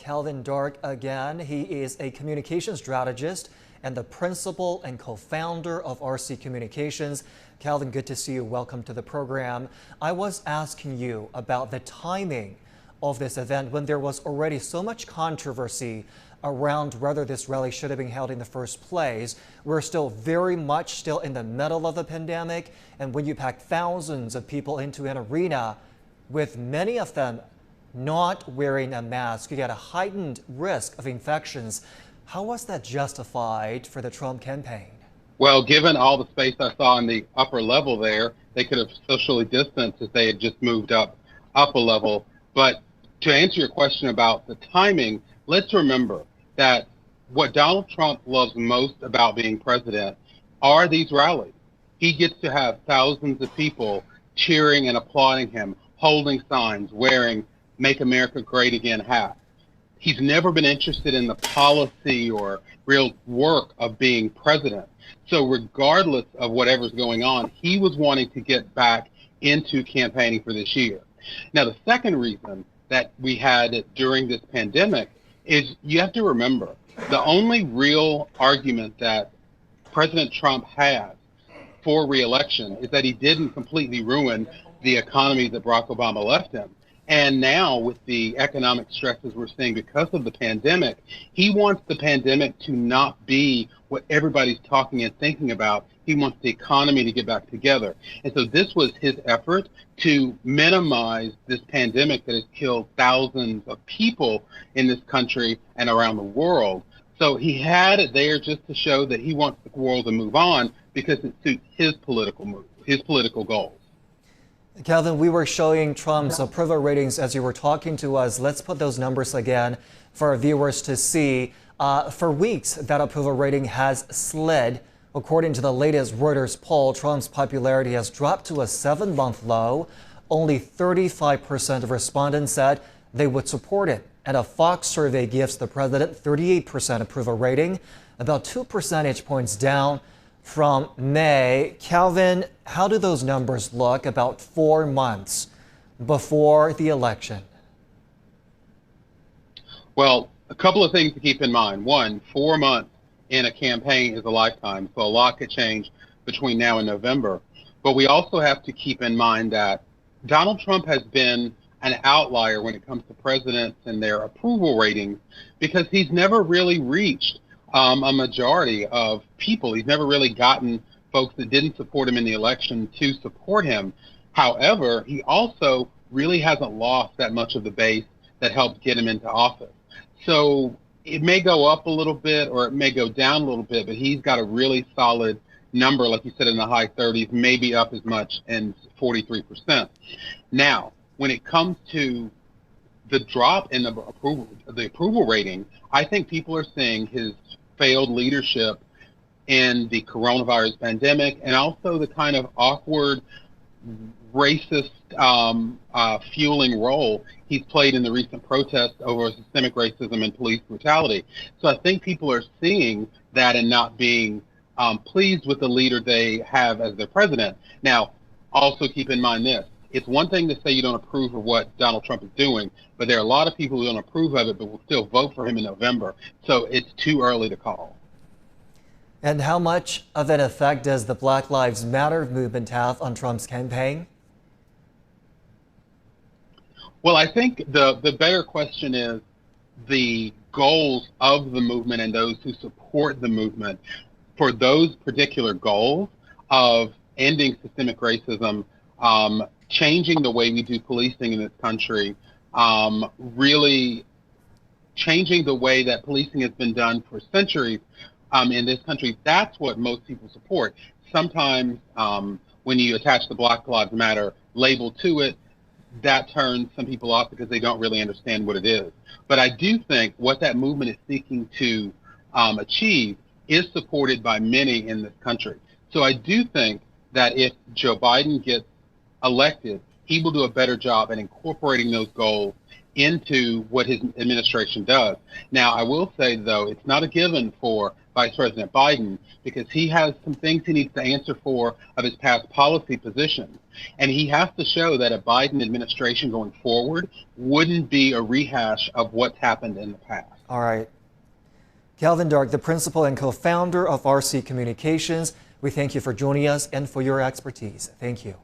Calvin Dark again. He is a communication strategist and the principal and co-founder of RC Communications. Calvin, good to see you. Welcome to the program. I was asking you about the timing of this event when there was already so much controversy around whether this rally should have been held in the first place. We're still very much in the middle of the pandemic, and when you pack thousands of people into an arena, with many of them not wearing a mask, you get a heightened risk of infections. How was that justified for the Trump campaign? Well, given all the space I saw in the upper level there, they could have socially distanced if they had just moved up a level. But to answer your question about the timing, let's remember that what Donald Trump loves most about being president are these rallies. He gets to have thousands of people cheering and applauding him, holding signs, wearing "Make America Great Again" hats. He's never been interested in the policy or real work of being president. So regardless of whatever's going on, he was wanting to get back into campaigning for this year. Now, the second reason that we had it during this pandemic is you have to remember the only real argument that President Trump has for reelection is that he didn't completely ruin the economy that Barack Obama left him. And now with the economic stresses we're seeing because of the pandemic, he wants the pandemic to not be what everybody's talking and thinking about. He wants the economy to get back together. And so this was his effort to minimize this pandemic that has killed thousands of people in this country and around the world. So he had it there just to show that he wants the world to move on because it suits his political goals. Calvin, we were showing Trump's approval ratings as you were talking to us. Let's put those numbers again for our viewers to see. For weeks, that approval rating has slid. According to the latest Reuters poll, Trump's popularity has dropped to a 7-month low. Only 35% of respondents said they would support it. And a Fox survey gives the president 38% approval rating, about 2 percentage points down from May. Calvin, how do those numbers look about 4 months before the election? Well, a couple of things to keep in mind. One, 4 months in a campaign is a lifetime, so a lot could change between now and November. But we also have to keep in mind that Donald Trump has been an outlier when it comes to presidents and their approval ratings because he's never really reached a majority of people. He's never really gotten folks that didn't support him in the election to support him. However, he also really hasn't lost that much of the base that helped get him into office. So it may go up a little bit or it may go down a little bit, but he's got a really solid number, like you said, in the high 30s, maybe up as much as 43%. Now, when it comes to the drop in the approval rating, I think people are seeing his failed leadership in the coronavirus pandemic and also the kind of awkward, racist fueling role he's played in the recent protests over systemic racism and police brutality. So I think people are seeing that and not being pleased with the leader they have as their president. Now, also keep in mind this. It's one thing to say you don't approve of what Donald Trump is doing, but there are a lot of people who don't approve of it but will still vote for him in November. So it's too early to call. And how much of an effect does the Black Lives Matter movement have on Trump's campaign? Well, I think the better question is the goals of the movement and those who support the movement. For those particular goals of ending systemic racism, changing the way we do policing in this country, really changing the way that policing has been done for centuries in this country, that's what most people support. Sometimes when you attach the Black Lives Matter label to it, that turns some people off because they don't really understand what it is. But I do think what that movement is seeking to achieve is supported by many in this country. So I do think that if Joe Biden gets elected, he will do a better job at incorporating those goals into what his administration does. Now, I will say, though, it's not a given for Vice President Biden, because he has some things he needs to answer for of his past policy positions. And he has to show that a Biden administration going forward wouldn't be a rehash of what's happened in the past. All right. Calvin Dark, the principal and co-founder of RC Communications, we thank you for joining us and for your expertise. Thank you.